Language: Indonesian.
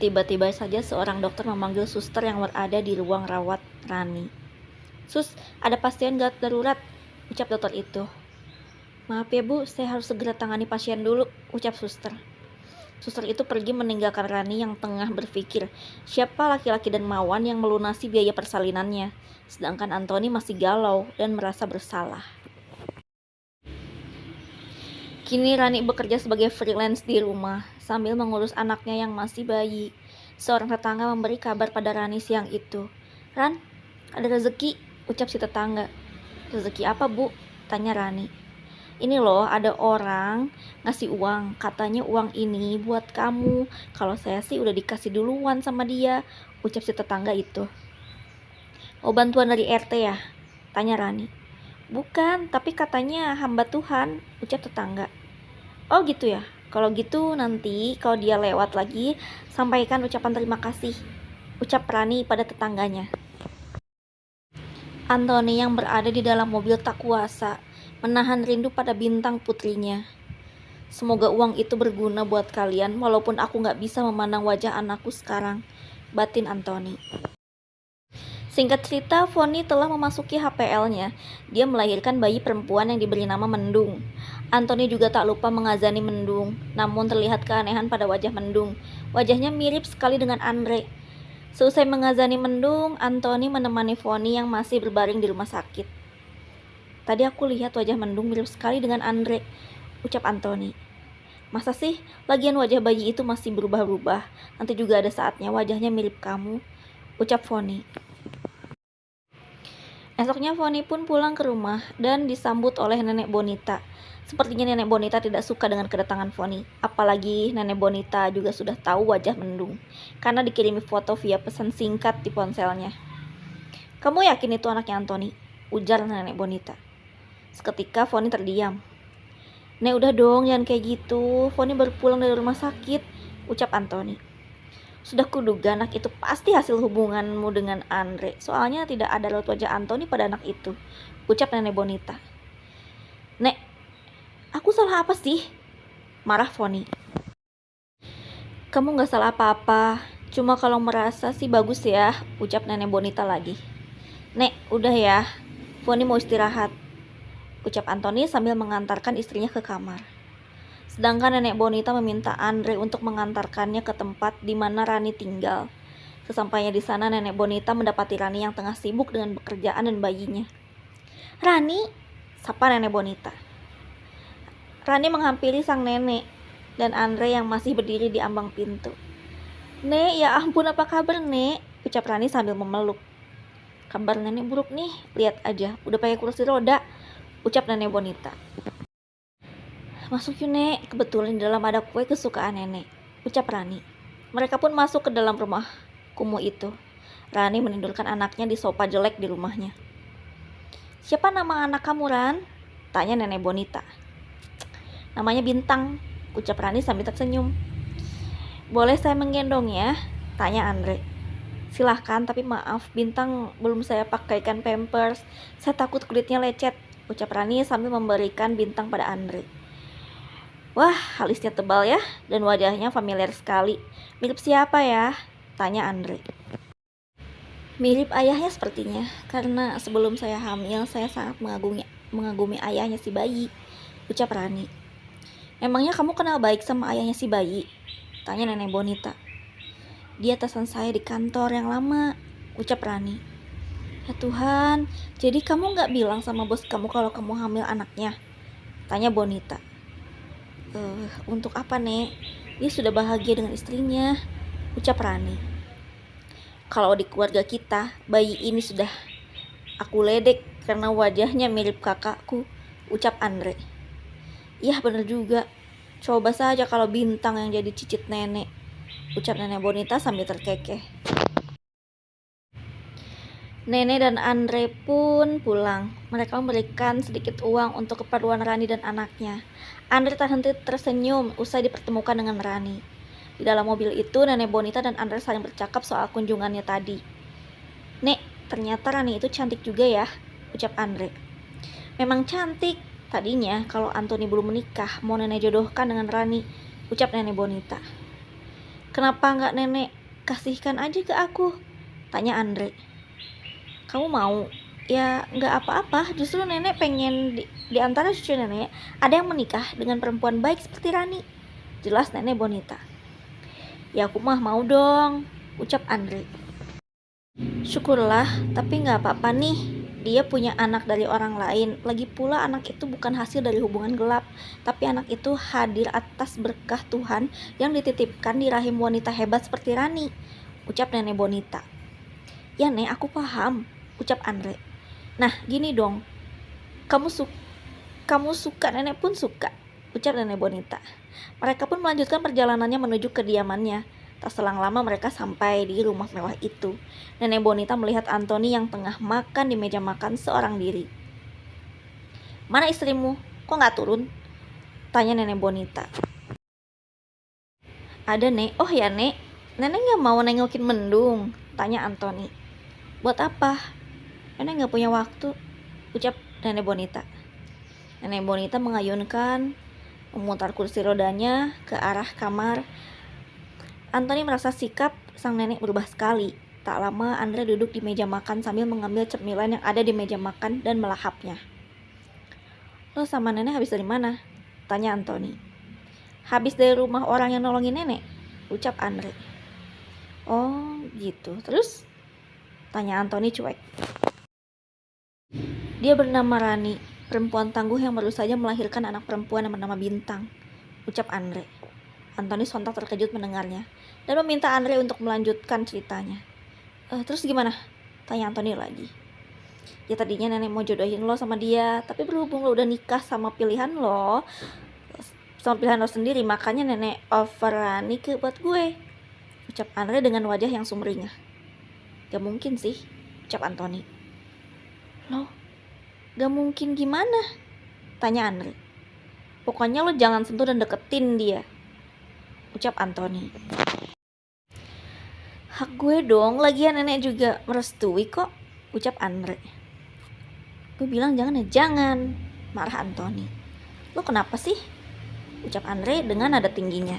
Tiba-tiba saja seorang dokter memanggil suster yang berada di ruang rawat Rani. "Sus, ada pasien gawat darurat," ucap dokter itu. "Maaf ya Bu, saya harus segera tangani pasien dulu," ucap suster. Suster itu pergi meninggalkan Rani yang tengah berpikir siapa laki-laki dermawan yang melunasi biaya persalinannya, sedangkan Anthony masih galau dan merasa bersalah. Kini Rani bekerja sebagai freelance di rumah sambil mengurus anaknya yang masih bayi. Seorang tetangga memberi kabar pada Rani siang itu. "Ran, ada rezeki," ucap si tetangga. "Rezeki apa, Bu?" tanya Rani. "Ini loh, ada orang ngasih uang, katanya uang ini buat kamu. Kalau saya sih udah dikasih duluan sama dia," ucap si tetangga itu. "Oh, bantuan dari RT ya?" tanya Rani. "Bukan, tapi katanya hamba Tuhan," ucap tetangga. "Oh gitu ya, kalau gitu nanti kalau dia lewat lagi, sampaikan ucapan terima kasih," ucap Rani pada tetangganya. Anthony yang berada di dalam mobil tak kuasa menahan rindu pada Bintang putrinya. "Semoga uang itu berguna buat kalian walaupun aku gak bisa memandang wajah anakku sekarang," batin Anthony. Singkat cerita, Foni telah memasuki HPL-nya. Dia melahirkan bayi perempuan yang diberi nama Mendung. Anthony juga tak lupa mengazani Mendung, namun terlihat keanehan pada wajah Mendung. Wajahnya mirip sekali dengan Andre. Seusai mengazani Mendung, Anthony menemani Foni yang masih berbaring di rumah sakit. "Tadi aku lihat wajah Mendung mirip sekali dengan Andre," ucap Anthony. "Masa sih? Lagian wajah bayi itu masih berubah-ubah. Nanti juga ada saatnya wajahnya mirip kamu," ucap Foni. Esoknya Foni pun pulang ke rumah dan disambut oleh Nenek Bonita. Sepertinya Nenek Bonita tidak suka dengan kedatangan Foni. Apalagi Nenek Bonita juga sudah tahu wajah Mendung, karena dikirimi foto via pesan singkat di ponselnya. "Kamu yakin itu anaknya Anthony?" ujar Nenek Bonita. Seketika Foni terdiam. "Nek, udah dong, jangan kayak gitu. Foni baru pulang dari rumah sakit," ucap Anthony. "Sudah kuduga anak itu pasti hasil hubunganmu dengan Andre. Soalnya tidak ada raut wajah Anthony pada anak itu," ucap Nenek Bonita. "Nek, aku salah apa sih?" marah Foni. "Kamu gak salah apa-apa. Cuma kalau merasa sih bagus ya," ucap Nenek Bonita lagi. "Nek, udah ya. Foni mau istirahat," ucap Anthony sambil mengantarkan istrinya ke kamar. Sedangkan Nenek Bonita meminta Andre untuk mengantarkannya ke tempat di mana Rani tinggal. Sesampainya di sana, Nenek Bonita mendapati Rani yang tengah sibuk dengan pekerjaan dan bayinya. "Rani," sapa Nenek Bonita. Rani menghampiri sang nenek dan Andre yang masih berdiri di ambang pintu. "Nek, ya ampun, apa kabar, Nek?" ucap Rani sambil memeluk. "Kabar nenek buruk nih, lihat aja, udah pakai kursi roda," ucap Nenek Bonita. "Masuk yuk, Nek, kebetulan di dalam ada kue kesukaan nenek," ucap Rani. Mereka pun masuk ke dalam rumah kumuh itu. Rani menidurkan anaknya di sofa jelek di rumahnya. "Siapa nama anak kamu, Ran?" tanya Nenek Bonita. "Namanya Bintang," ucap Rani sambil tersenyum. "Boleh saya menggendong ya?" tanya Andre. "Silahkan, tapi maaf, Bintang belum saya pakaikan pampers. Saya takut kulitnya lecet," ucap Rani sambil memberikan Bintang pada Andre. "Wah, alisnya tebal ya, dan wajahnya familiar sekali. Mirip siapa ya?" tanya Andre. "Mirip ayahnya sepertinya, karena sebelum saya hamil, saya sangat mengagumi ayahnya si bayi," ucap Rani. "Memangnya kamu kenal baik sama ayahnya si bayi?" tanya Nenek Bonita. "Dia atasan saya di kantor yang lama," ucap Rani. "Ya Tuhan, jadi kamu gak bilang sama bos kamu kalau kamu hamil anaknya?" tanya Bonita. Untuk apa, Nek? Dia sudah bahagia dengan istrinya," ucap Rani. "Kalau di keluarga kita, bayi ini sudah aku ledek karena wajahnya mirip kakakku," ucap Andre. "Iya, bener juga. Coba saja kalau Bintang yang jadi cicit nenek," ucap Nenek Bonita sambil terkekeh. Nenek dan Andre pun pulang. Mereka memberikan sedikit uang untuk keperluan Rani dan anaknya. Andre tak henti tersenyum usai dipertemukan dengan Rani. Di dalam mobil itu, Nenek Bonita dan Andre saling bercakap soal kunjungannya tadi. "Nek, ternyata Rani itu cantik juga ya," ucap Andre. "Memang cantik. Tadinya kalau Anthony belum menikah, mau nenek jodohkan dengan Rani," ucap Nenek Bonita. Kenapa nggak nenek kasihkan aja ke aku? Tanya Andre. Kamu mau? Ya nggak apa-apa, justru nenek pengen di antara cucu nenek ada yang menikah dengan perempuan baik seperti Rani. Jelas nenek Bonita. Ya aku mah mau dong, ucap Andre. Syukurlah, tapi nggak apa-apa nih. Dia punya anak dari orang lain. Lagi pula anak itu bukan hasil dari hubungan gelap, tapi anak itu hadir atas berkah Tuhan yang dititipkan di rahim wanita hebat seperti Rani, ucap nenek Bonita. Ya nek, aku paham, ucap Andre. Nah gini dong, kamu suka, nenek pun suka, ucap nenek Bonita. Mereka pun melanjutkan perjalanannya menuju kediamannya. Tak selang lama mereka sampai di rumah mewah itu. Nenek Bonita melihat Anthony yang tengah makan di meja makan seorang diri. Mana istrimu? Kok gak turun? Tanya nenek Bonita. Ada nek. Oh ya nek, nenek gak mau nengokin mendung? Tanya Anthony. Buat apa? Nenek gak punya waktu, ucap nenek Bonita. Nenek Bonita mengayunkan, memutar kursi rodanya ke arah kamar. Anthony merasa sikap sang nenek berubah sekali. Tak lama Andre duduk di meja makan sambil mengambil cemilan yang ada di meja makan dan melahapnya. Lo sama nenek habis dari mana? Tanya Anthony. Habis dari rumah orang yang nolongin nenek, ucap Andre. Oh gitu, terus? Tanya Anthony cuek. Dia bernama Rani, perempuan tangguh yang baru saja melahirkan anak perempuan yang bernama Bintang, ucap Andre. Anthony sontak terkejut mendengarnya dan meminta Andre untuk melanjutkan ceritanya. Terus gimana? Tanya Anthony lagi. Ya tadinya nenek mau jodohin lo sama dia, tapi berhubung lo udah nikah sama pilihan lo sendiri, makanya nenek offer Rani buat gue, ucap Andre dengan wajah yang sumringah. Gak mungkin sih, ucap Anthony. Lo gak mungkin gimana? Tanya Andre. Pokoknya lo jangan sentuh dan deketin dia, ucap Anthony. Hak gue dong, lagian nenek juga merestui kok, ucap Andre. Gue bilang jangan ya, jangan, marah Anthony. Lo kenapa sih? Ucap Andre dengan nada tingginya.